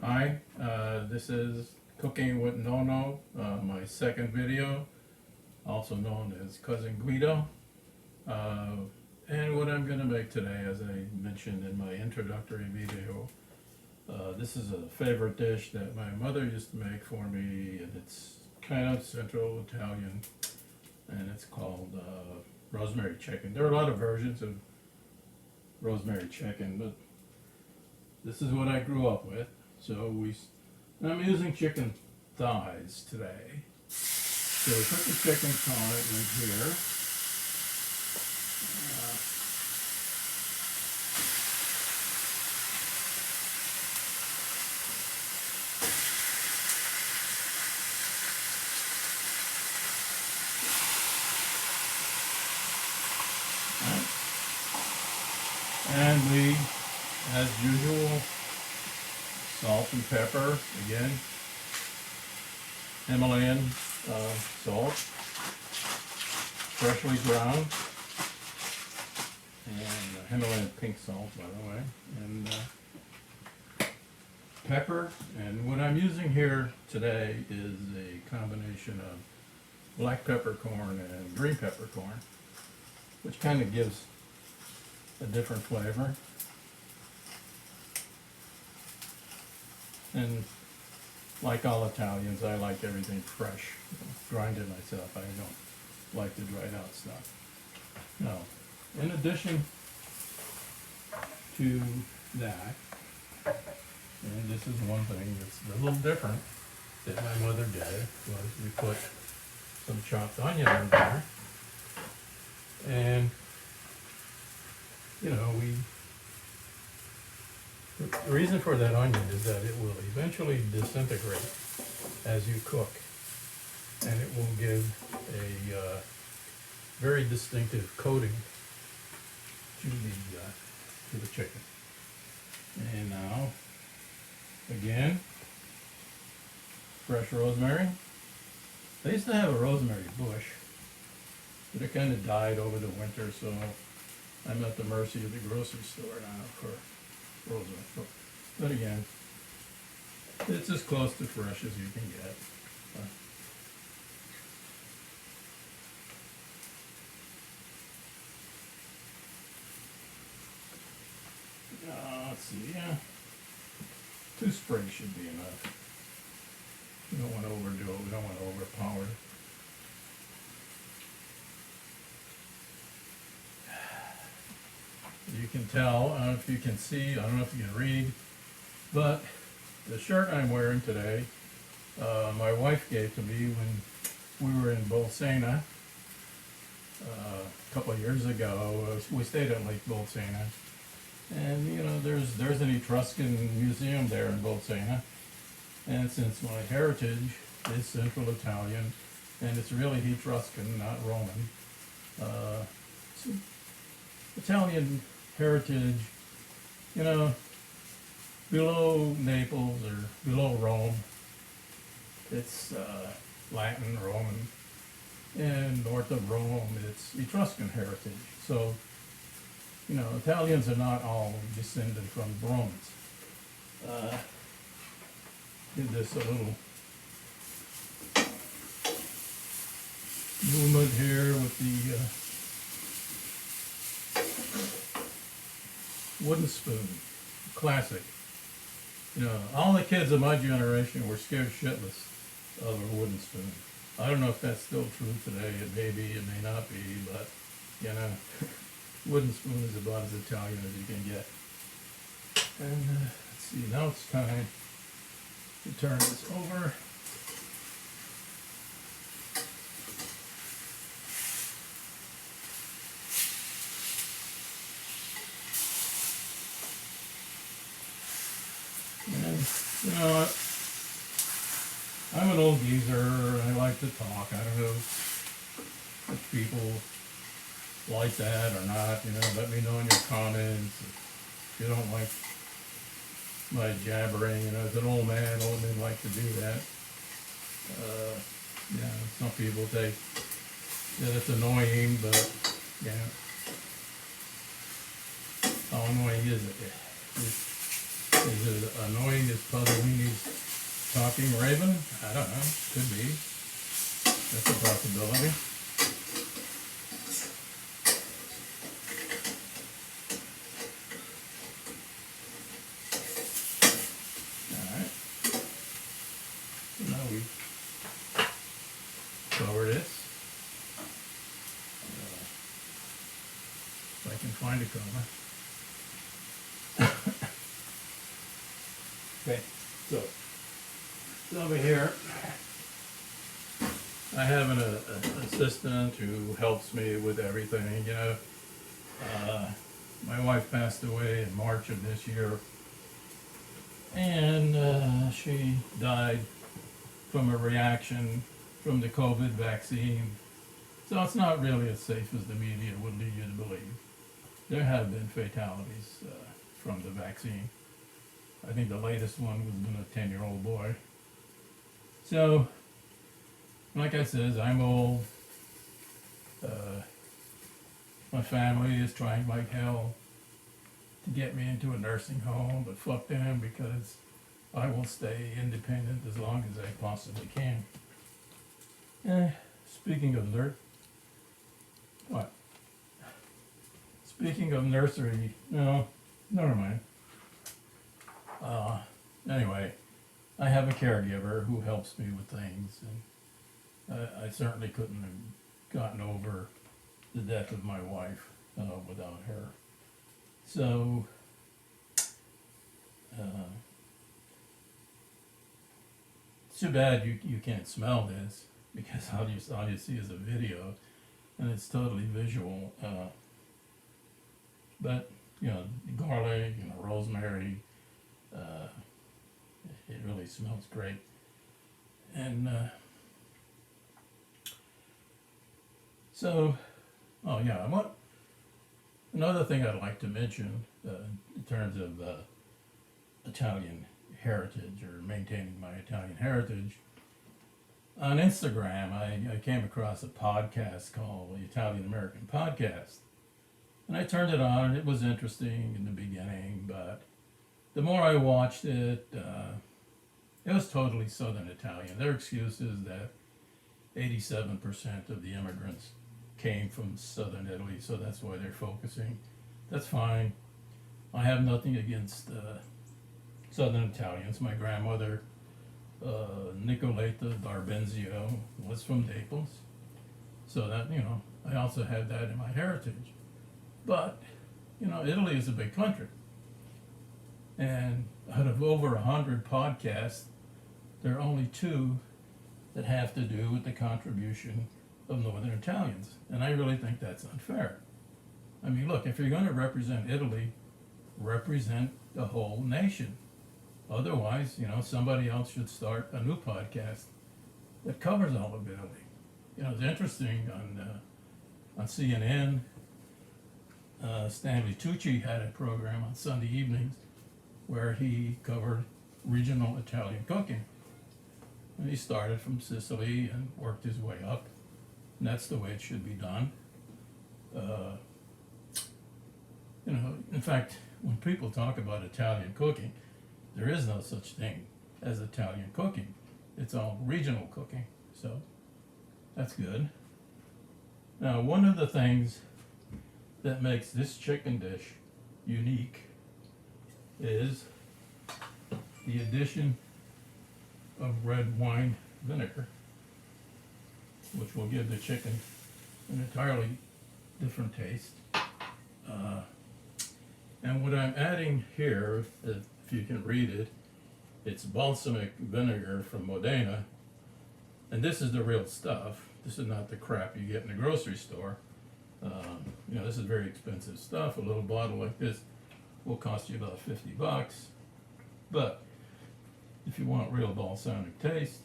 Hi, this is Cooking with Nono, my second video, also known as Cousin Guido. Uh, and what I'm going to make today, as I mentioned in my introductory video, this is a favorite dish that my mother used to make for me, and it's kind of Central Italian, and it's called rosemary chicken. There are a lot of versions of rosemary chicken, but this is what I grew up with. I'm using chicken thighs today. So we put the chicken thigh in here. And we, as usual, salt and pepper, again, Himalayan salt, freshly ground, and Himalayan pink salt, by the way, and pepper. And what I'm using here today is a combination of black peppercorn and green peppercorn, which kind of gives a different flavor. And like all Italians, I like everything fresh. Grind it myself. I don't like the dried out stuff. Now, in addition to that, and this is one thing that's a little different that my mother did, was we put some chopped onion in there. And, the reason for that onion is that it will eventually disintegrate as you cook, and it will give a very distinctive coating to the chicken. And now, again, fresh rosemary. I used to have a rosemary bush, but it kind of died over the winter, so I'm at the mercy of the grocery store now for rosemary. But again, it's as close to fresh as you can get. Let's see, yeah. 2 sprigs should be enough. We don't want to overdo it. We don't want to overpower it. You can tell, I don't know if you can see, I don't know if you can read, but the shirt I'm wearing today, my wife gave to me when we were in Bolsena a couple of years ago. We stayed at Lake Bolsena, and there's an Etruscan museum there in Bolsena, and since my heritage is Central Italian, and it's really Etruscan, not Roman, so Italian heritage, below Naples or below Rome, it's Latin, Roman, and north of Rome, it's Etruscan heritage. So, Italians are not all descended from Romans. Did this a little movement here with the wooden spoon, classic. All the kids of my generation were scared shitless of a wooden spoon. I don't know if that's still true today. It may be, it may not be, but wooden spoon is about as Italian as you can get. And let's see, now it's time to turn this over. And, I'm an old geezer, I like to talk. I don't know if people like that or not, let me know in your comments. If you don't like my jabbering, as an old man, old men like to do that. Some people think that it's annoying, but how annoying is it? Is it annoying as Puzzolini's talking raven? I don't know. Could be. That's a possibility. Alright. So now we cover this. If I can find a cover. Okay, so over here, I have an assistant who helps me with everything. You know, my wife passed away in March of this year, and she died from a reaction from the COVID vaccine. So it's not really as safe as the media would lead you to believe. There have been fatalities from the vaccine. I think the latest one was in a 10-year-old boy. So, like I said, I'm old. My family is trying like hell to get me into a nursing home, but fuck them, because I will stay independent as long as I possibly can. Speaking of Speaking of nursery, no, never mind. Anyway, I have a caregiver who helps me with things, and I certainly couldn't have gotten over the death of my wife without her. So, it's too bad you can't smell this, because all you see is a video, and it's totally visual. But, you know, garlic, you know, rosemary, it really smells great. And so, oh yeah, another thing I'd like to mention in terms of Italian heritage, or maintaining my Italian heritage. On Instagram, I came across a podcast called the Italian American Podcast. And I turned it on, and it was interesting in the beginning, but the more I watched it, it was totally Southern Italian. Their excuse is that 87% of the immigrants came from Southern Italy, so that's why they're focusing. That's fine. I have nothing against Southern Italians. My grandmother, Nicoletta D'Arbenzio, was from Naples, so that, you know, I also have that in my heritage. But, you know, Italy is a big country. And out of over 100 podcasts, there are only 2 that have to do with the contribution of Northern Italians. And I really think that's unfair. I mean, look, if you're going to represent Italy, represent the whole nation. Otherwise, you know, somebody else should start a new podcast that covers all of Italy. You know, it's interesting on CNN, Stanley Tucci had a program on Sunday evenings where he covered regional Italian cooking. And he started from Sicily and worked his way up. And that's the way it should be done. You know, in fact, when people talk about Italian cooking, there is no such thing as Italian cooking. It's all regional cooking. So that's good. Now, one of the things that makes this chicken dish unique is the addition of red wine vinegar, which will give the chicken an entirely different taste. And what I'm adding here, if you can read it, it's balsamic vinegar from Modena, and this is the real stuff. This is not the crap you get in the grocery store. You know, this is very expensive stuff. A little bottle like this will cost you about $50. But if you want real balsamic taste,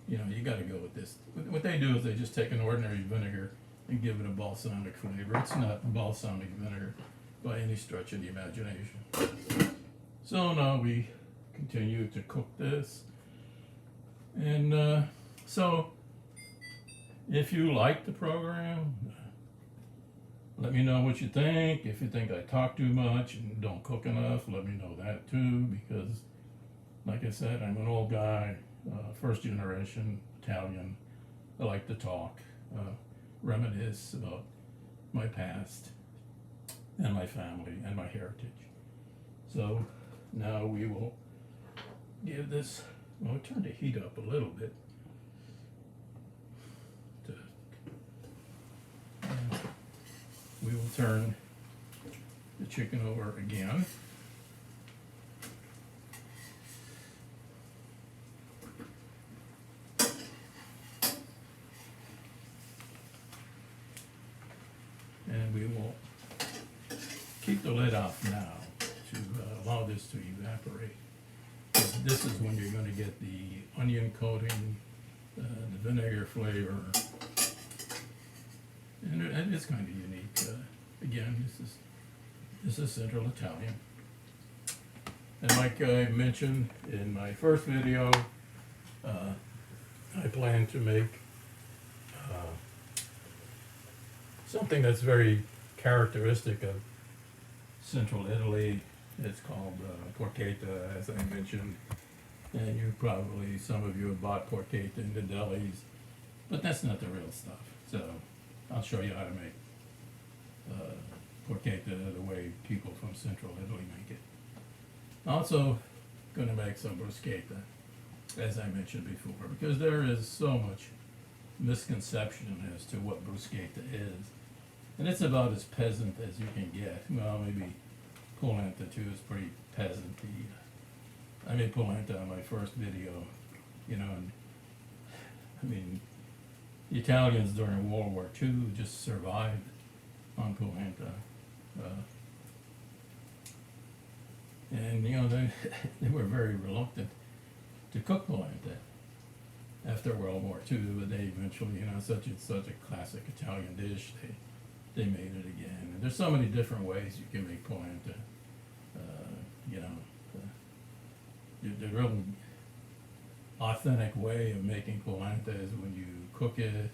you know, you got to go with this. What they do is they just take an ordinary vinegar and give it a balsamic flavor. It's not balsamic vinegar by any stretch of the imagination. So now we continue to cook this. And so if you like the program, Let me know what you think. If you think I talk too much and don't cook enough, let me know that too, because like I said, I'm an old guy, first generation Italian. I like to talk, reminisce about my past and my family and my heritage. So now we will give this, well, turn the heat up a little bit. And we will turn the chicken over again. And we will keep the lid off now to allow this to evaporate. This is when you're going to get the onion coating, the vinegar flavor, and it is kind of unique. Again, this is Central Italian, and like I mentioned in my first video, I plan to make something that's very characteristic of Central Italy. It's called porchetta, as I mentioned, and you probably, some of you have bought porchetta in the delis, but that's not the real stuff. So I'll show you how to make porchetta the way people from Central Italy make it. Also going to make some bruschetta, as I mentioned before, because there is so much misconception as to what bruschetta is. And it's about as peasant as you can get. Well, maybe polenta too is pretty peasant. I made polenta on my first video, you know, and I mean, the Italians during World War II just survived on polenta. And, you know, they were very reluctant to cook polenta after World War II, but they eventually, you know, such a classic Italian dish, they made it again. And there's so many different ways you can make polenta. You know, the real authentic way of making polenta is when you cook it,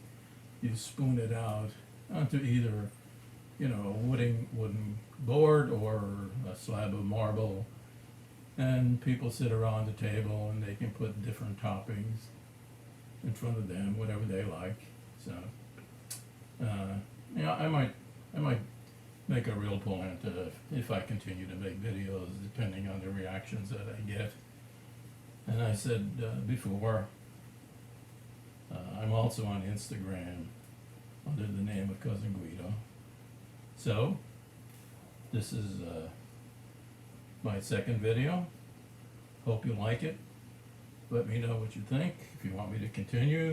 you spoon it out onto either, you know, a wooden board or a slab of marble, and people sit around the table and they can put different toppings in front of them, whatever they like. So, you know, I might make a real polenta if I continue to make videos, depending on the reactions that I get. And I said before, I'm also on Instagram under the name of Cousin Guido. So, this is my second video. Hope you like it. Let me know what you think. If you want me to continue,